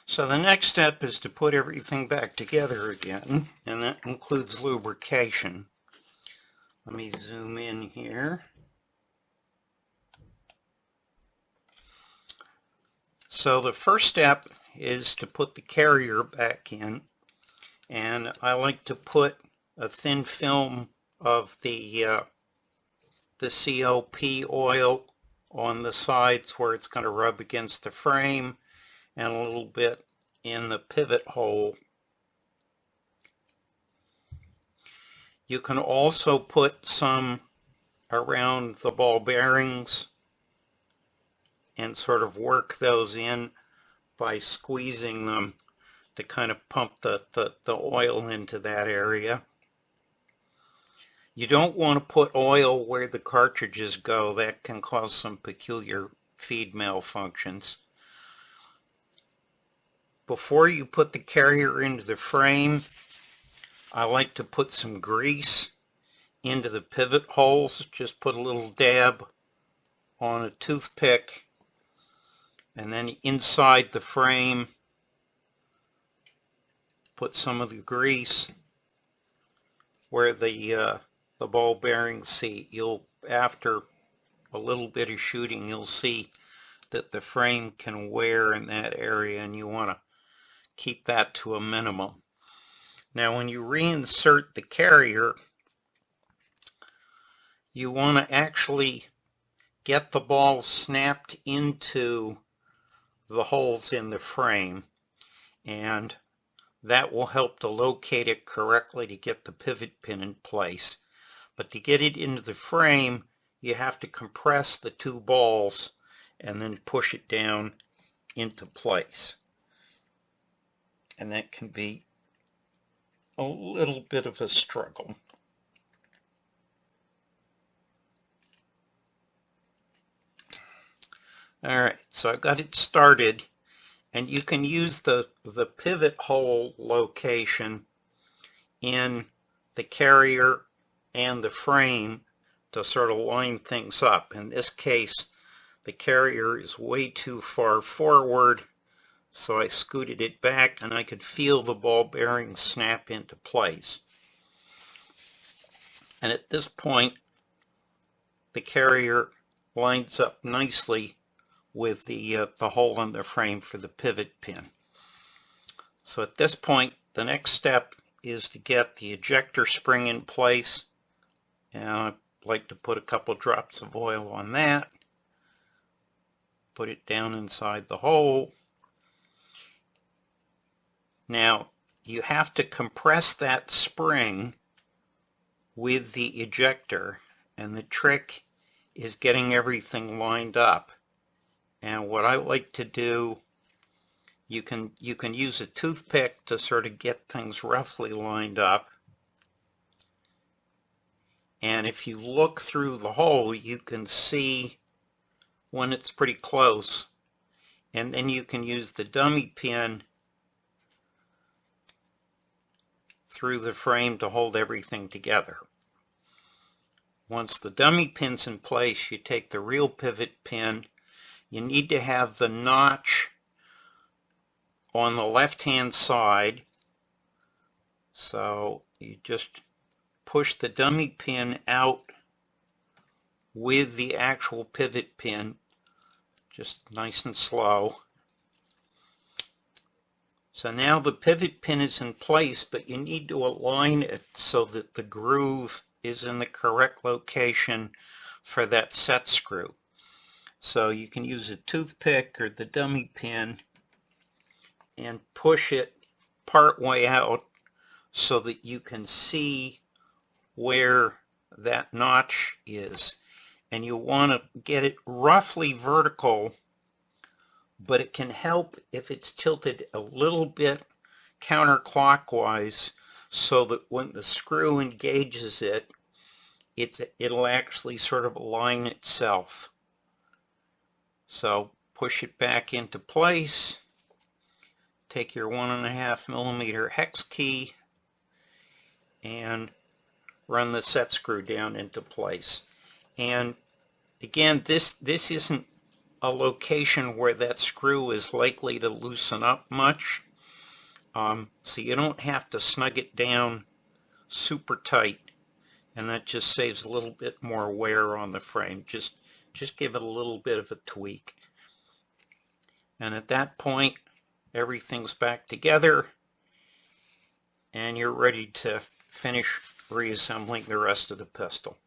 So the next step is to put everything back together again, and that includes lubrication. Let me zoom in here. So the first step is to put the carrier back in, and I like to put a thin film of the COP oil on the sides where it's going to rub against the frame, and a little bit in the pivot hole. You can also put some around the ball bearings and sort of work those in by squeezing them to kind of pump the oil into that area. You don't want to put oil where the cartridges go. That can cause some peculiar feed malfunctions. Before you put the carrier into the frame, I like to put some grease into the pivot holes. Just put a little dab on a toothpick, and then inside the frame, put some of the grease where the ball bearings seat. After a little bit of shooting, you'll see that the frame can wear in that area, and you want to keep that to a minimum. Now when you reinsert the carrier, you want to actually get the ball snapped into the holes in the frame, and that will help to locate it correctly to get the pivot pin in place. But to get it into the frame, you have to compress the two balls and then push it down into place. And that can be a little bit of a struggle. Alright, so I've got it started, and you can use the pivot hole location in the carrier and the frame to sort of line things up. In this case, the carrier is way too far forward, so I scooted it back, and I could feel the ball bearings snap into place. And at this point, the carrier lines up nicely with the hole in the frame for the pivot pin. So at this point, the next step is to get the ejector spring in place, and I like to put a couple drops of oil on that, put it down inside the hole. Now you have to compress that spring with the ejector, and the trick is getting everything lined up. And what I like to do, you can use a toothpick to sort of get things roughly lined up. And if you look through the hole, you can see when it's pretty close. And then you can use the dummy pin through the frame to hold everything together. Once the dummy pin's in place, you take the real pivot pin. You need to have the notch on the left-hand side. So you just push the dummy pin out with the actual pivot pin, just nice and slow. So now the pivot pin is in place, but you need to align it so that the groove is in the correct location for that set screw. So you can use a toothpick or the dummy pin and push it part way out so that you can see where that notch is. And you want to get it roughly vertical, but it can help if it's tilted a little bit counterclockwise, so that when the screw engages it, it'll actually sort of align itself. So push it back into place, take your 1.5 millimeter hex key, and run the set screw down into place. And again, this isn't a location where that screw is likely to loosen up much. So you don't have to snug it down super tight, and that just saves a little bit more wear on the frame. Just give it a little bit of a tweak. And at that point, everything's back together, and you're ready to finish reassembling the rest of the pistol.